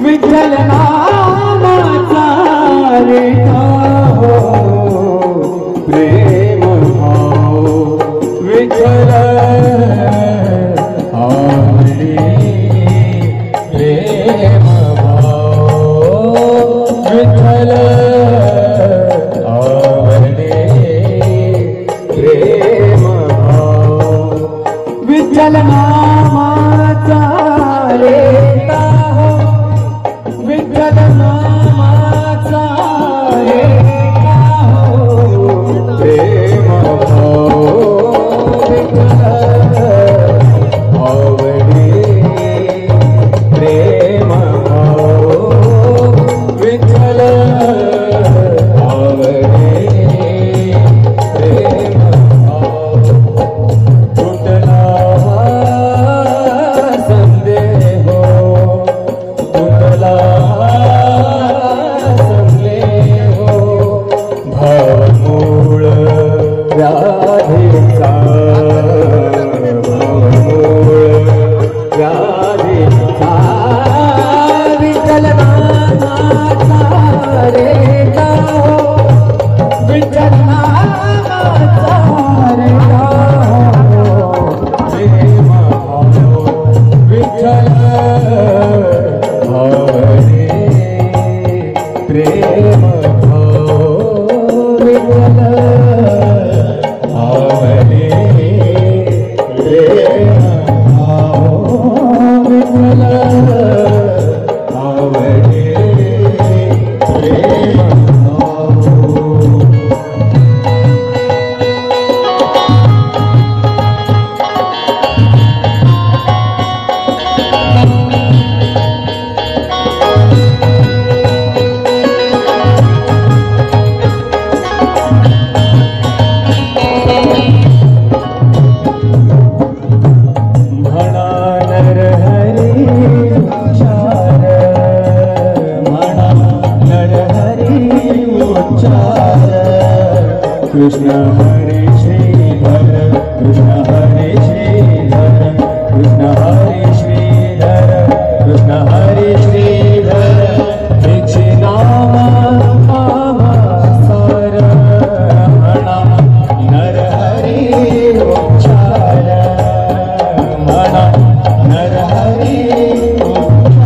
विठ्ठल नामाचा रे हो प्रेम भाव विठ्ठल आवडे प्रेम भाव विठ्ठल आवडे प्रेम भाव विठ्ठल नामाचा रे हो विठ्ठल नामाचा रे हो प्रेम भाव विठ्ठल आवडे प्रेम भाव विठ्ठल आवडे प्रेम भाव कुठला संदेह कुठला संदेह भावमूळ व्याधीचा भावमूळ व्याधीचा विठ्ठल नामाचा रे हो विठ्ठल नामाचा रे हो प्रेम भाव विठ्ठल आवडे प्रेम भाव विठ्ठल आवडे प्रेम भाव विठ्ठल आवडे प्रेम भाव म्हणा नरहरी उच्चार म्हणा नरहरी उच्चार कृष्ण हरे श्रीधर कृष्ण हरे श्रीधर कृष्ण हरे श्रीधर कृष्ण हरे श्रीधर तिचे नाम सार म्हणा नरहरी उच्चार म्हणा नरहरी म्हणा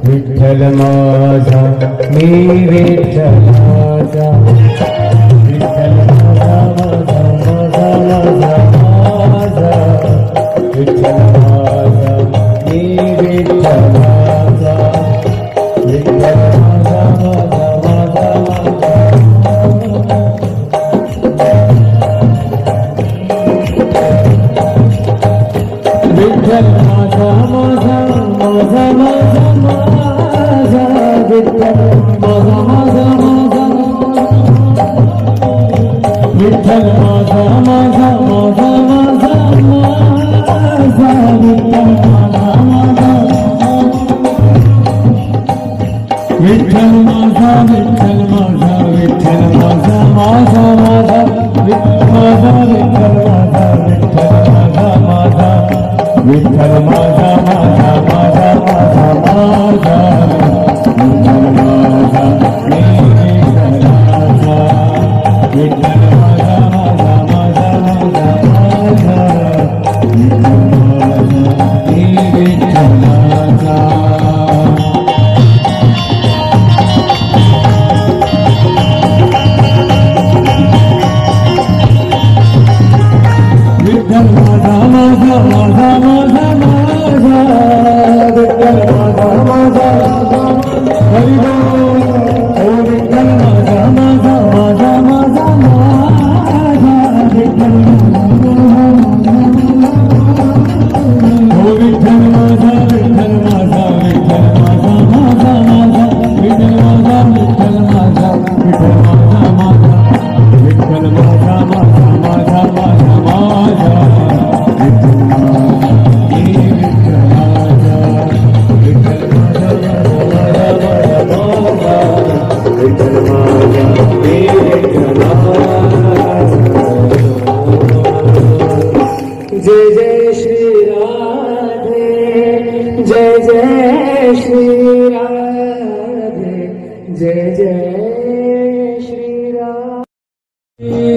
विठ्ठल माझा मी विठ्ठलाचा विठ्ठल माझा माझा माझा माझा माझा विठ्ठल माझा मी विठ्ठलाचा विठ्ठल माझा माझा माझा माझा विठ्ठल माझा माझा माझा माझा माझा विठ्ठल माझा माझा माझा विठ्ठल माझा माझा माझा माझा माझा विठ्ठल माझा माझा विठ्ठल माझा विठ्ठल माझा विठ्ठल माझा माझा माझा विठ्ठल माझा विठ्ठल माझा माझा विठ्ठल माझा माझा माझा माझा माझा विठ्ठल माझा मी विठ्ठलाचा विठ्ठल माझा माझा माझा माझा माझा विठ्ठल माझा मी विठ्ठलाचा विठ्ठल माझा माझा माझा माझा माझा जय जय श्री राधे, जय जय श्री राधे।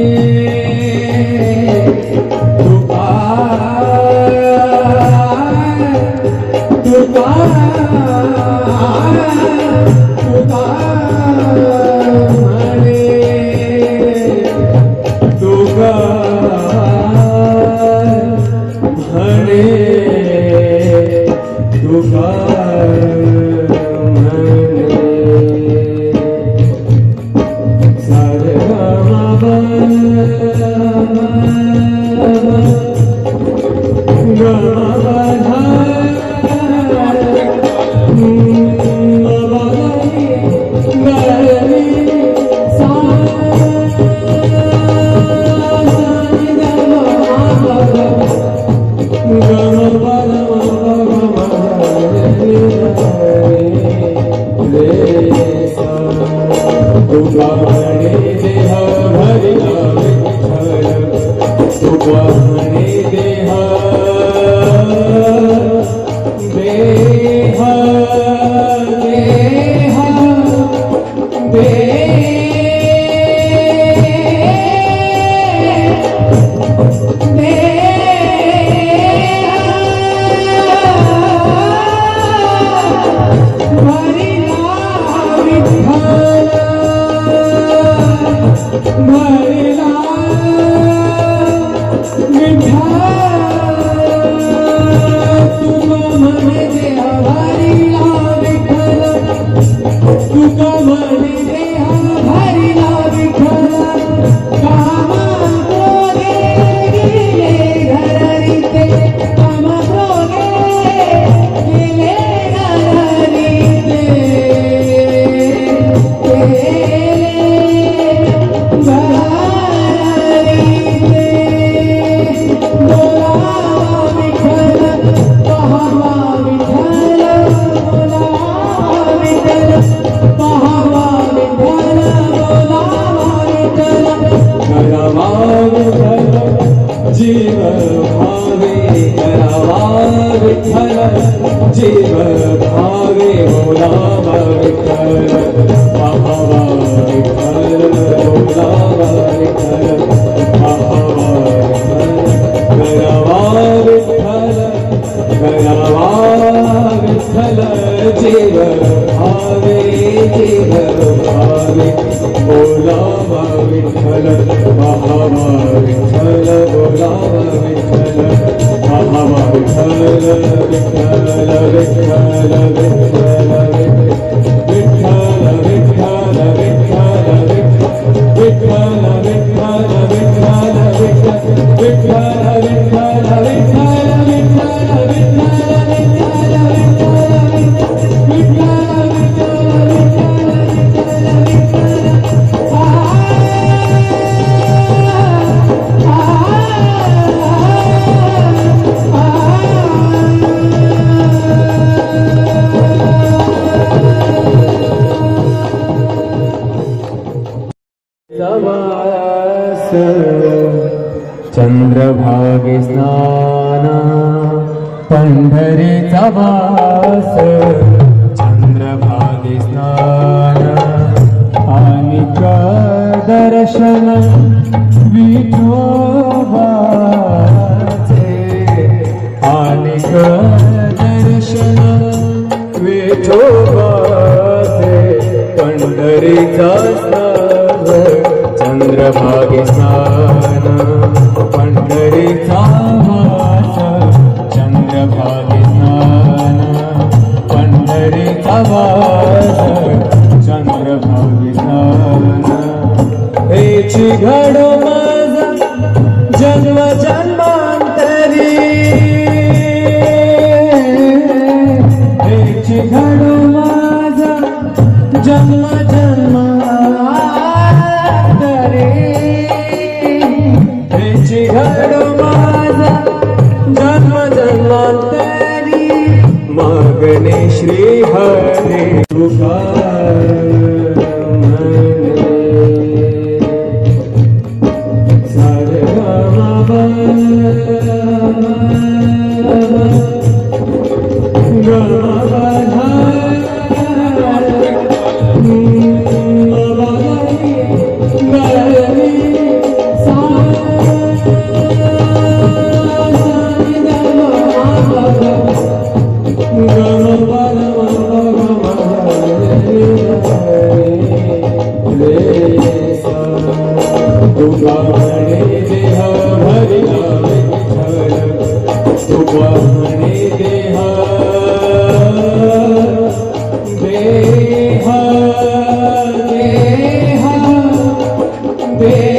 जीव भावे बोलावा विठ्ठल पाहावा विठ्ठल बोलावा विठ्ठल पाहावा विठ्ठल करावा विठ्ठल जीव भावे बोलावा विठ्ठल पाहावा विठ्ठल बोलावा विठ्ठल पाहावा विठ्ठल विठ्ठल विठ्ठल विठ्ठल विठ्ठल विठ्ठल विठ्ठल विठ्ठल चंद्रभागे स्नान पंढरीचा वास चंद्रभागे स्नान आनिक दर्शन विठोबाचे आनिक दर्शन विठोबाचे पंढरीचा स्नान चंद्रभागे स्नान पंढरीचा वास चंद्रभागे स्नान पंढरीचा वास चंद्रभागे स्नान हेची घडो माझा जन्म जन्मांतरी हेची घडो माझा जन्म जन्मांतरी हेची घडो माझा जन्म जन्मांतरी मागणे श्री हरी तुका Go. तुका म्हणे देह भरिला विठ्ठल तुका म्हणे देह देह देह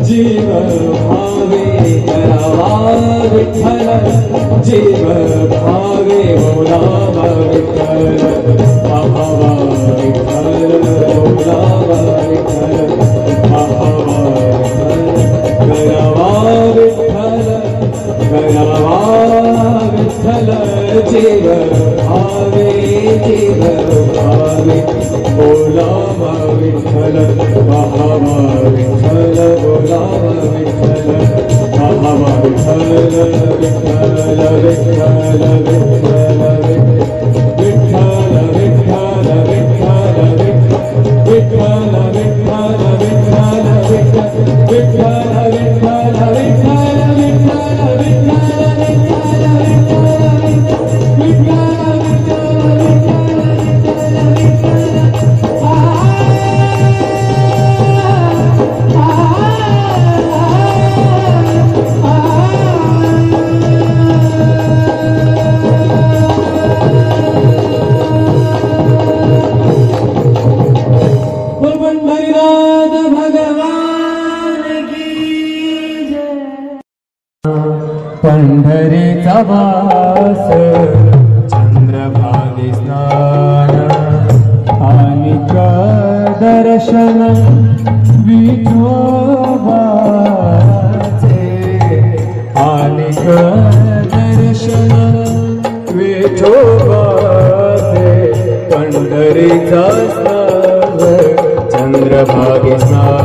जीव भावे करावा विठ्ठल जीव भावे बोलावा विठ्ठल पाहावा विठ्ठल बोलावा विठ्ठल पाहावा विठ्ठल करावा विठ्ठल जीव भावे बोलावा विठ्ठल पाहावा विठ्ठल बोलावा विठ्ठल पाहावा विठ्ठल विठ्ठल विठ्ठल विठ्ठल विठ्ठल विठ्ठल विठ्ठल विठ्ठल पंढरीचा वास चंद्रभागे स्नान आनिक दर्शन विठोबाचे आनिक दर्शन विठोबाचे पंढरीचा स्नान चंद्रभागे स्नान